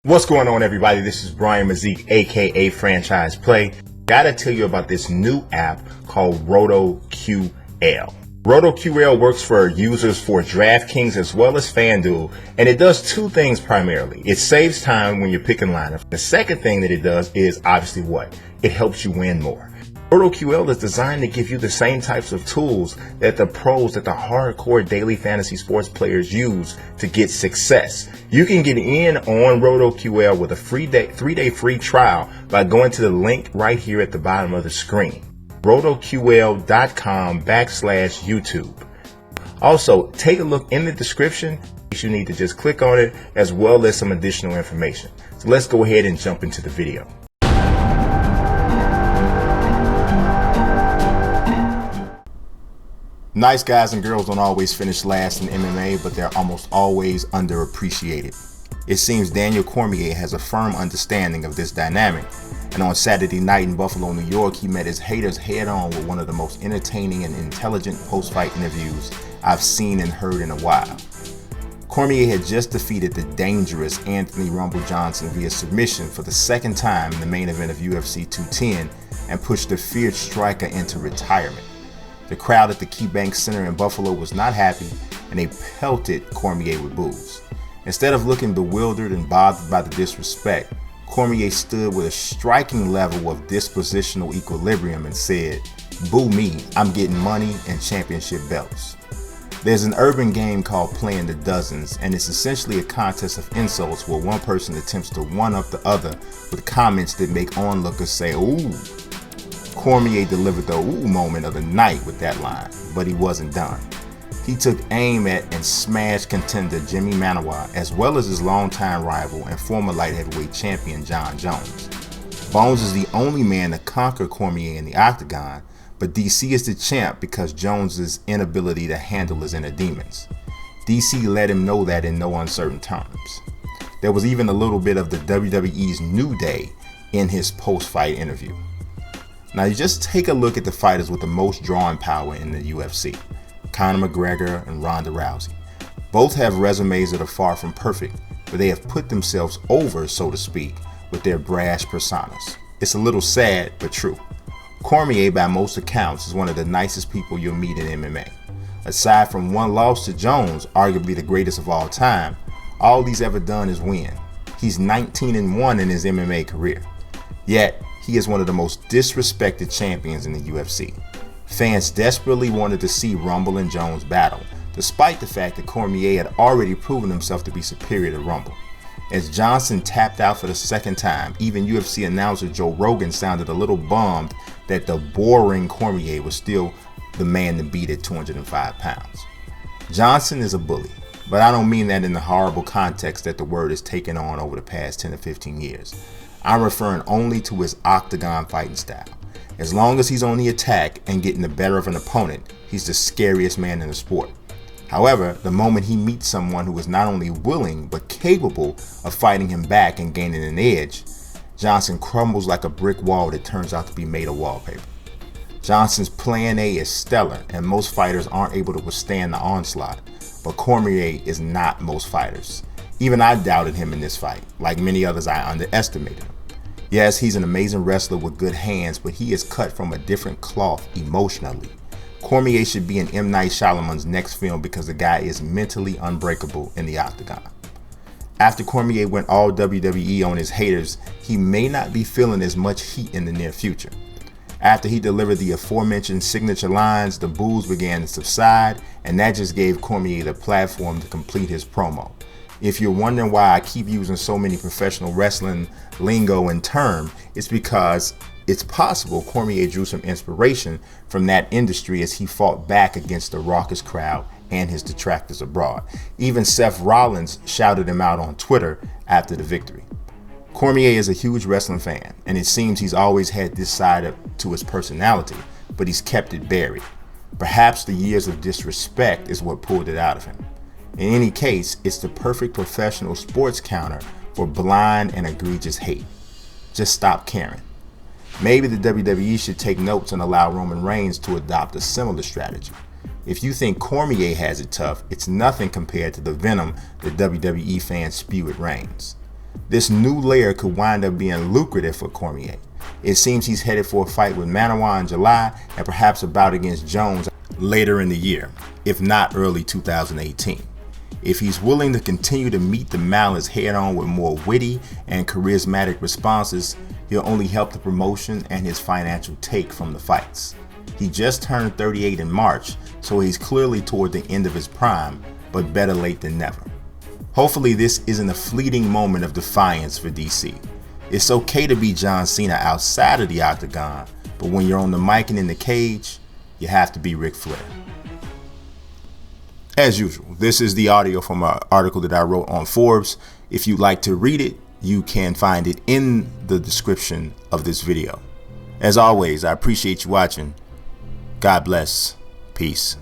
What's going on, everybody? This is Brian Mazik, aka Franchise Play. Gotta tell you about this new app called RotoQL. RotoQL works for users for DraftKings as well as FanDuel, and it does two things primarily. It saves time when you're picking lineups. The second thing that it does is obviously what? It helps you win more. RotoQL is designed to give you the same types of tools that the pros, that the hardcore daily fantasy sports players use to get success. You can get in on RotoQL with a three-day free trial by going to the link right here at the bottom of the screen. RotoQL.com/YouTube. Also, take a look in the description. You need to just click on it as well as some additional information. So let's go ahead and jump into the video. Nice guys and girls don't always finish last in MMA, but they're almost always underappreciated. It seems Daniel Cormier has a firm understanding of this dynamic, and on Saturday night in Buffalo, New York, he met his haters head-on with one of the most entertaining and intelligent post-fight interviews I've seen and heard in a while. Cormier had just defeated the dangerous Anthony Rumble Johnson via submission for the second time in the main event of UFC 210 and pushed the feared striker into retirement. The crowd at the KeyBank Center in Buffalo was not happy, and they pelted Cormier with boos. Instead of looking bewildered and bothered by the disrespect, Cormier stood with a striking level of dispositional equilibrium and said, "Boo me, I'm getting money and championship belts." There's an urban game called Playing the Dozens, and it's essentially a contest of insults where one person attempts to one-up the other with comments that make onlookers say, "Ooh." Cormier delivered the ooh moment of the night with that line, but he wasn't done. He took aim at and smashed contender Jimmy Manuwa as well as his longtime rival and former light heavyweight champion Jon Jones. Bones is the only man to conquer Cormier in the octagon, but DC is the champ because Jones's inability to handle his inner demons. DC let him know that in no uncertain terms. There was even a little bit of the WWE's New Day in his post-fight interview. Now you just take a look at the fighters with the most drawing power in the UFC, Conor McGregor and Ronda Rousey. Both have resumes that are far from perfect, but they have put themselves over, so to speak, with their brash personas. It's a little sad, but true. Cormier, by most accounts, is one of the nicest people you'll meet in MMA. Aside from one loss to Jones, arguably the greatest of all time, all he's ever done is win. He's 19-1 in his MMA career. Yet, he is one of the most disrespected champions in the UFC. Fans desperately wanted to see Rumble and Jones battle, despite the fact that Cormier had already proven himself to be superior to Rumble. As Johnson tapped out for the second time, even UFC announcer Joe Rogan sounded a little bummed that the boring Cormier was still the man to beat at 205 pounds. Johnson is a bully, but I don't mean that in the horrible context that the word has taken on over the past 10 to 15 years. I'm referring only to his octagon fighting style. As long as he's on the attack and getting the better of an opponent, he's the scariest man in the sport. However, the moment he meets someone who is not only willing but capable of fighting him back and gaining an edge, Johnson crumbles like a brick wall that turns out to be made of wallpaper. Johnson's plan A is stellar, and most fighters aren't able to withstand the onslaught, but Cormier is not most fighters. Even I doubted him in this fight. Like many others, I underestimated him. Yes, he's an amazing wrestler with good hands, but he is cut from a different cloth emotionally. Cormier should be in M. Night Shyamalan's next film because the guy is mentally unbreakable in the octagon. After Cormier went all WWE on his haters, he may not be feeling as much heat in the near future. After he delivered the aforementioned signature lines, the boos began to subside, and that just gave Cormier the platform to complete his promo. If you're wondering why I keep using so many professional wrestling lingo and term, it's because it's possible Cormier drew some inspiration from that industry as he fought back against the raucous crowd and his detractors abroad. Even Seth Rollins shouted him out on Twitter after the victory. Cormier is a huge wrestling fan, and it seems he's always had this side to his personality, but he's kept it buried. Perhaps the years of disrespect is what pulled it out of him. In any case, it's the perfect professional sports counter for blind and egregious hate. Just stop caring. Maybe the WWE should take notes and allow Roman Reigns to adopt a similar strategy. If you think Cormier has it tough, it's nothing compared to the venom that WWE fans spew at Reigns. This new layer could wind up being lucrative for Cormier. It seems he's headed for a fight with Manawa in July and perhaps a bout against Jones later in the year, if not early 2018. If he's willing to continue to meet the malice head on with more witty and charismatic responses, he'll only help the promotion and his financial take from the fights. He just turned 38 in March, so he's clearly toward the end of his prime, but better late than never. Hopefully this isn't a fleeting moment of defiance for DC. It's okay to be John Cena outside of the octagon, but when you're on the mic and in the cage, you have to be Ric Flair. As usual, this is the audio from an article that I wrote on Forbes. If you'd like to read it, you can find it in the description of this video. As always, I appreciate you watching. God bless. Peace.